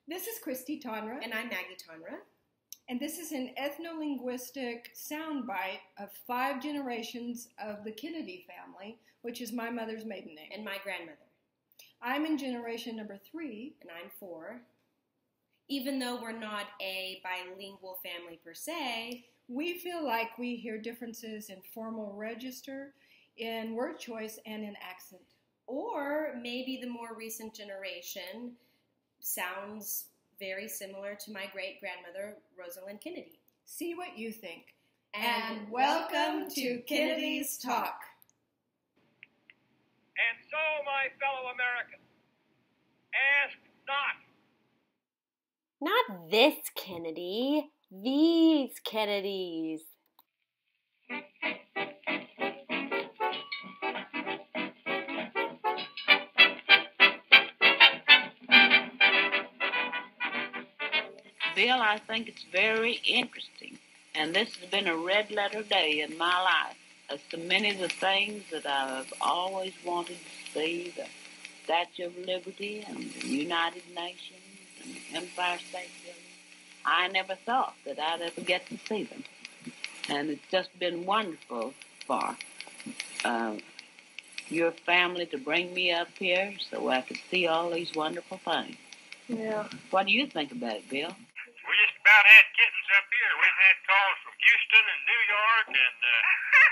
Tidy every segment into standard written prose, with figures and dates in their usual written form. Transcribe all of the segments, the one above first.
This is Christy Tonra. And I'm Maggie Tonra. And this is an ethno-linguistic soundbite of 5 generations of the Kennedy family, which is my mother's maiden name. And my grandmother. I'm in generation number 3. And I'm 4. Even though we're not a bilingual family per se, we feel like we hear differences in formal register, in word choice, and in accent. Or maybe the more recent generation sounds very similar to my great-grandmother, Rosalind Kennedy. See what you think. And welcome to Kennedy's Talk. And so, my fellow Americans, ask not. Not this Kennedy, these Kennedys. Bill, I think it's very interesting, and this has been a red letter day in my life. As to many of the things that I've always wanted to see, the Statue of Liberty and the United Nations and the Empire State Building, I never thought that I'd ever get to see them. And it's just been wonderful for your family to bring me up here so I could see all these wonderful things. Yeah. What do you think about it, Bill? We just about had kittens up here. We've had calls from Houston and New York and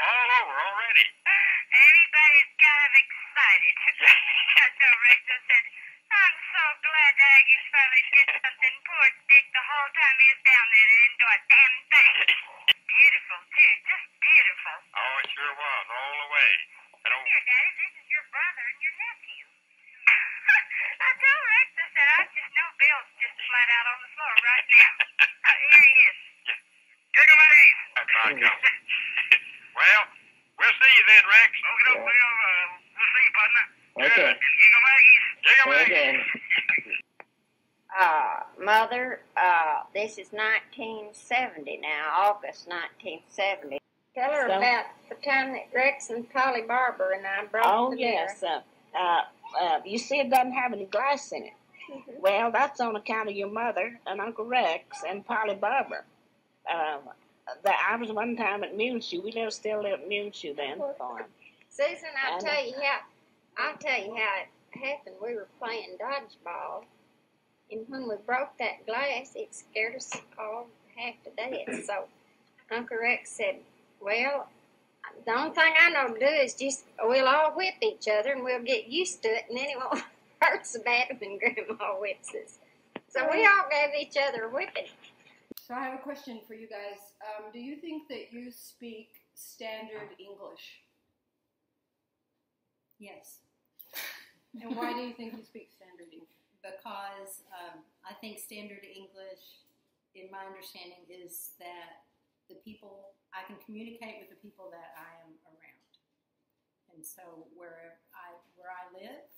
all over already. Everybody's kind of excited. I told Rex, I said, I'm so glad the Aggies finally did something. Poor Dick, the whole time he was down there, they didn't do a damn thing. Beautiful, too. Just beautiful. Oh, it sure was, all the way. Here, Daddy, this is your brother and your nephew. I told Rex, I said, I just know Bill's just flat out on the floor right now. Here he is. Giggle Maggies. Well, we'll see you then, Rex. Okay, we'll see you, partner. Okay. Giggle Maggies. Giggle Maggies. Mother, this is 1970 now, August 1970. Tell her about the time that Rex and Polly Barber and I brought the beer. You see it doesn't have any glass in it. Mm-hmm. Well, that's on account of your mother and Uncle Rex and Polly Barber. I was one time at Muleshoe. We still live at Muleshoe then. Susan, I'll tell you how it happened. We were playing dodgeball, and when we broke that glass, it scared us all half to death. So Uncle Rex said, well, the only thing I know to do is just we'll all whip each other and we'll get used to it, and then it won't hurt so bad when Grandma whips us. So we all gave each other a whipping. So I have a question for you guys. Do you think that you speak standard English? Yes. And why do you think you speak standard English? Because I think standard English, in my understanding, is that I can communicate with the people that I am around. And so where I live,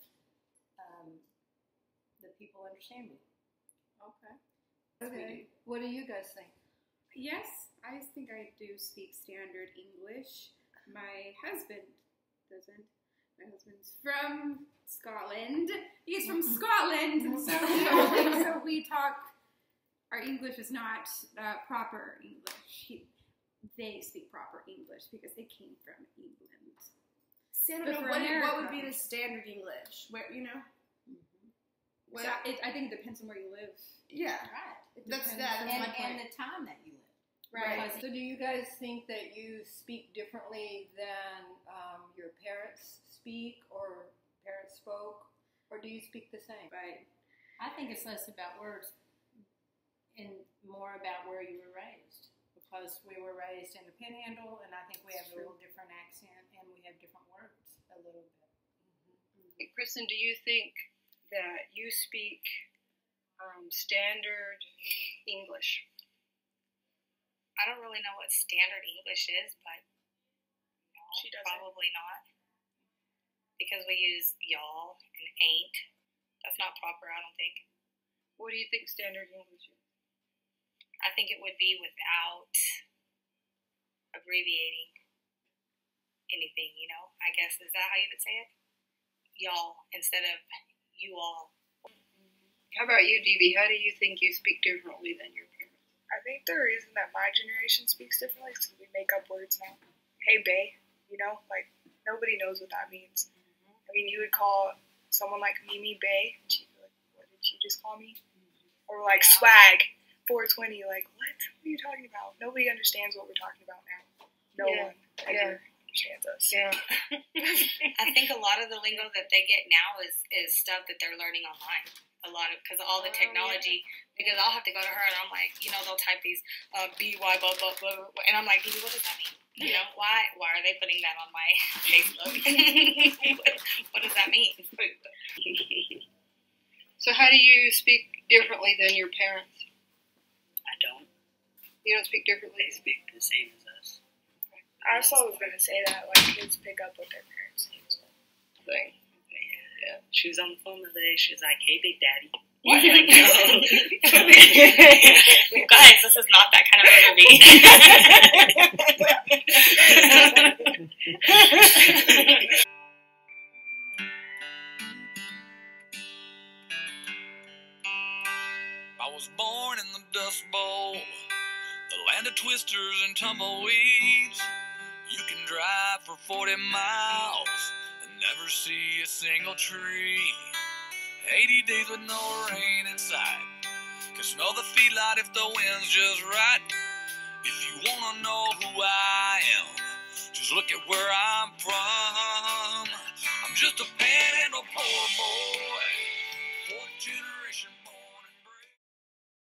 the people understand me. Okay. What do you guys think? Yes, I think I do speak standard English. My husband doesn't. My husband's from Scotland. He's from Scotland, so we talk. Our English is not proper English. They speak proper English because they came from England. See, I don't know what would be the standard English. Where So I think it depends on where you live. Yeah, right. That's my point. And the time that you live. Right. So do you guys think that you speak differently than your parents speak or parents spoke, or do you speak the same? Right. I think it's less about words and more about where you were raised. Because we were raised in the Panhandle, and I think we have a little different accent, and we have different words a little bit. Hey, Kristen, do you think that you speak standard English? I don't really know what standard English is, but no, She doesn't. probably not. Because we use y'all and ain't. That's not proper, I don't think. What do you think standard English is? I think it would be without abbreviating anything, I guess. Is that how you would say it? Y'all instead of you all. How about you, Dee? How do you think you speak differently than your parents? I think the reason that my generation speaks differently is because we make up words now. Hey, bae, you know, like, nobody knows what that means. I mean, you would call someone like Mimi bae, and she'd be like, what did she just call me? Or like swag, 420, like, what? What are you talking about? Nobody understands what we're talking about now. No one ever understands us. Yeah. I think a lot of the lingo that they get now is stuff that they're learning online. A lot of, because of all the technology, because I'll have to go to her and I'm like, you know, they'll type these BY blah blah blah, and I'm like, what does that mean? You know, why are they putting that on my Facebook? What does that mean? So how do you speak differently than your parents? I don't. You don't speak differently? They speak the same as us. I also was going to say that, like, kids pick up what their parents say as well. Thing. Yeah. She was on the phone the other day. She was like, hey, Big Daddy. What? Like, no. Guys, this is not that kind of a movie. I was born in the Dust Bowl, the land of twisters and tumbleweeds. You can drive for 40 miles and never see a single tree. 80 days with no rain in sight. Can smell the feedlot if the wind's just right. If you wanna know who I am, just look at where I'm from. I'm just a panhandle poor boy